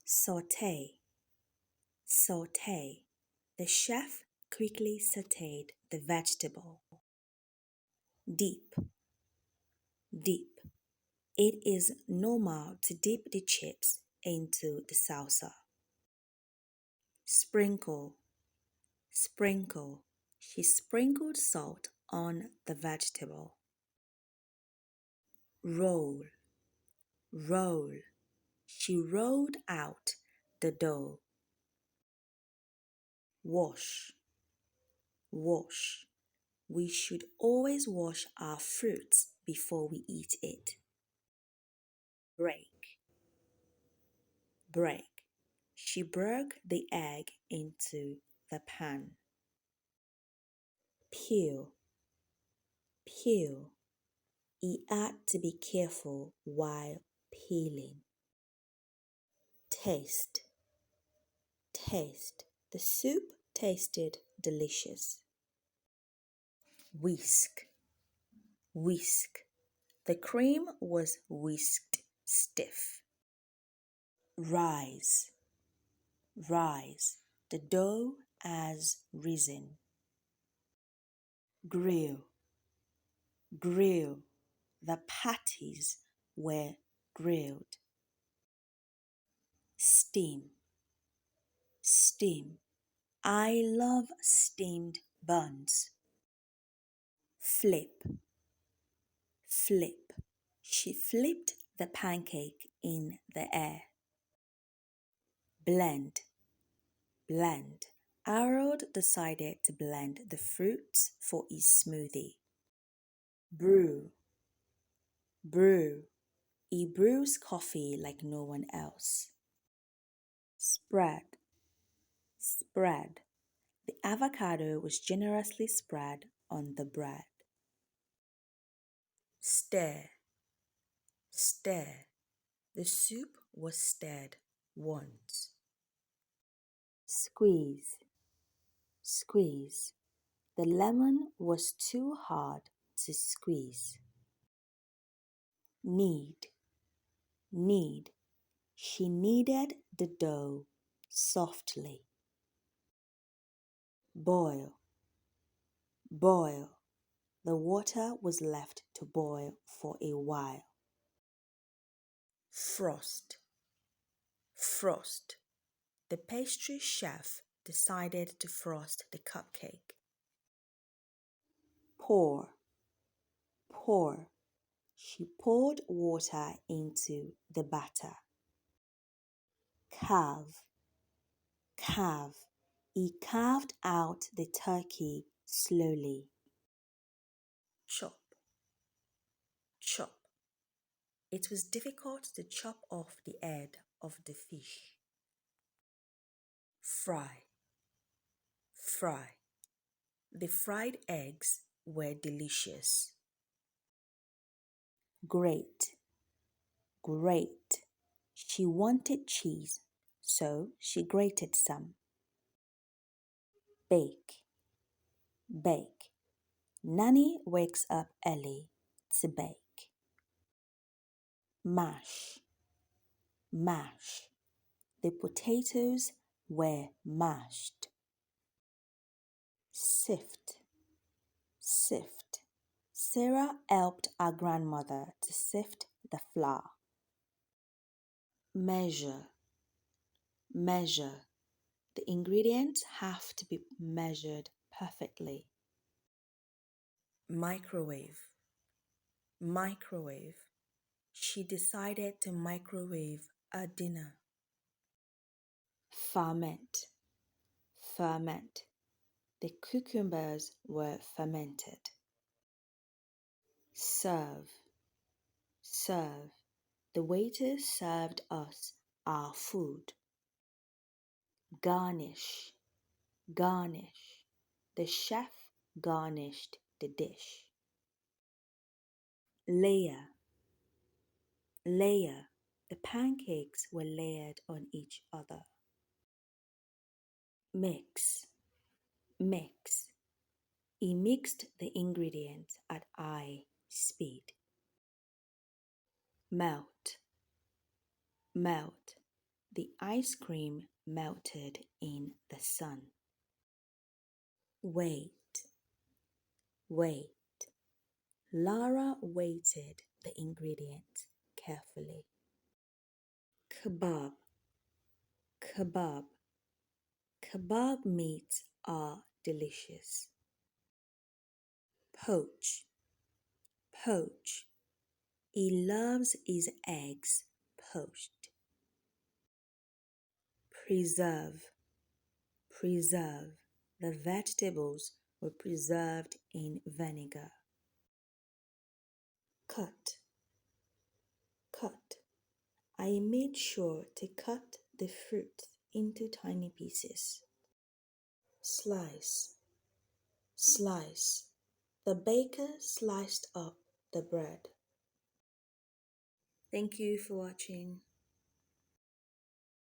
Saute, saute. The chef quickly sauteed the vegetable. Dip, dip. It is normal to dip the chips into the salsa. Sprinkle, sprinkle. She sprinkled salt on the vegetable. Roll, roll. She rolled out the dough. Wash, wash. We should always wash our fruits before we eat it. Break, break. She broke the egg into the pan. Peel, peel. He had to be careful while peeling. Taste, taste. The soup tasted delicious. Whisk, whisk. The cream was whisked stiff. Rise, rise. The dough has risen. Grill, grill. The patties were grilled. Steam, steam. I love steamed buns. Flip, flip. She flipped the pancake in the air. Blend, blend. Harold decided to blend the fruits for his smoothie. Brew, brew. He brews coffee like no one else. Spread, spread. The avocado was generously spread on the bread. Stir, stir. The soup was stirred once. Squeeze, squeeze. The lemon was too hard to squeeze. Knead, knead. She kneaded the dough softly. Boil, boil. The water was left to boil for a while. Frost, frost. The pastry chef decided to frost the cupcake. Pour, pour. She poured water into the batter. Carve, carve. He carved out the turkey slowly. Chop, chop. It was difficult to chop off the head of the fish. Fry, fry. The fried eggs were delicious. Grate, grate. She wanted cheese, so she grated some. Bake, bake. Nanny wakes up early to bake. Mash, mash. The potatoes were mashed. Sift, sift. Sarah helped her grandmother to sift the flour. Measure, measure. The ingredients have to be measured perfectly. Microwave, microwave. She decided to microwave her dinner. Ferment, ferment. The cucumbers were fermented. Serve, serve. The waiters served us our food. Garnish, garnish. The chef garnished the dish. Layer, layer. The pancakes were layered on each other. Mix, mix. He mixed the ingredients at high speed. Melt, melt. The ice cream melted in the sun. Wait, wait. Lara weighted the ingredients carefully. Kebab, kebab. Kebab meats are delicious. Poach, poach. He loves his eggs poached. Preserve, preserve. The vegetables were preserved in vinegar. Cut, cut. I made sure to cut the fruit into tiny pieces. Slice, slice. The baker sliced up the bread. Thank you for watching.